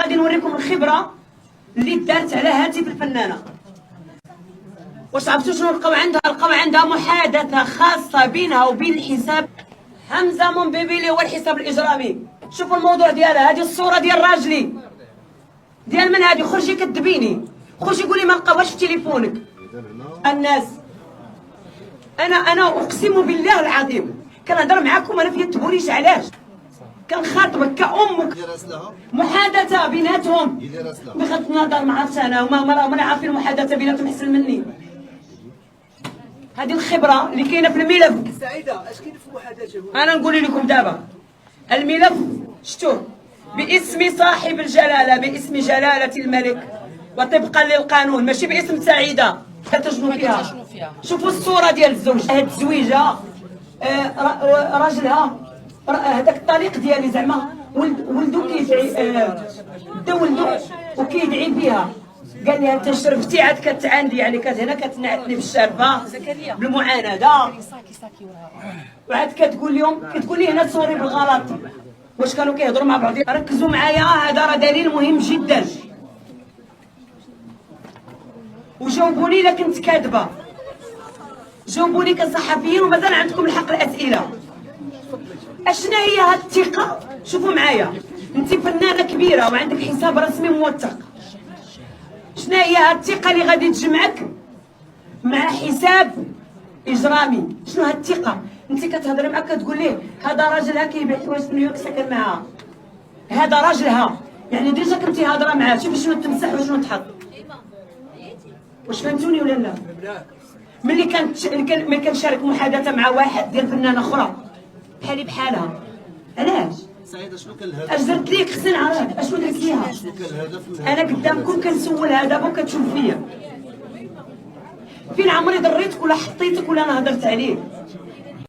غادي نوريكم الخبره اللي دارت على هاتف الفنانه. واش عرفتوا شنو لقاو عندها؟ لقاو عندها محادثه خاصه بينها وبين الحساب حمزه مونبيبي اللي هو الحساب الاجرامي. شوفوا الموضوع ديالها، هذه الصوره ديال راجلي. ديال من هذه؟ خرجي كذبيني، خرجي قولي ما لقاوهاش في تليفونك. الناس انا اقسم بالله العظيم كنهضر معاكم انا في تبوليش، علاش كنخاطبك كأمك. محادثه بيناتهم بغض النظر، ما عرفتش انا، هما عارفين المحادثه بيناتهم احسن مني. هذه الخبره اللي كاينه في الملف. سعيده اش كاين في المحادثه؟ انا نقول لكم دابا الملف شتوه باسم صاحب الجلاله، باسم جلاله الملك وطبقا للقانون، ماشي باسم سعيده كتجنوا فيها. شوفوا الصوره ديال الزوج، هاد الزويجه راجلها هذاك الطليق ديالي زعما ولدو كيدعي، دا ولدو وكيدعي فيها. قال لي انت شرفتي عاد كتعاندي، يعني هنا كتنعتني بالشرفه بالمعانده، وعاد كتقول لي هنا تصوري بالغلط. واش كانوا كيهضروا مع بعض؟ ركزوا معايا، هذا راه دليل مهم جدا. وجاوبوني الا كنت كاذبه، جاوبوني كصحفيين ومازال عندكم الحق الاسئله. اشنا هي هاد الثقه؟ شوفوا معايا، انت فنانه كبيره وعندك حساب رسمي موثق. شنا هي هاد الثقه اللي غادي تجمعك مع حساب اجرامي؟ شنو هاد الثقه؟ انت كتهضري معاه كتقول ليه هذا راجلها كيبيع حوايج في نيويورك ساكن معاها، هذا راجلها، يعني ديجا كنتي هاضره معاه. شوفي شنو تمسح وشنو تحط. واش فهمتوني ولا لا؟ ملي كنشارك محادثه مع واحد ديال فنانه اخرى بحالي بحالها، علاش؟ سعيده شنو كان الهدف؟ اش درت ليك؟ خصني نعرف اشنو درت ليها. شنو كان الهدف؟ انا قدامكم كنسولها دابا وكتشوف فيا. فين عمري ضريتك ولا حطيتك ولا انا هضرت عليك؟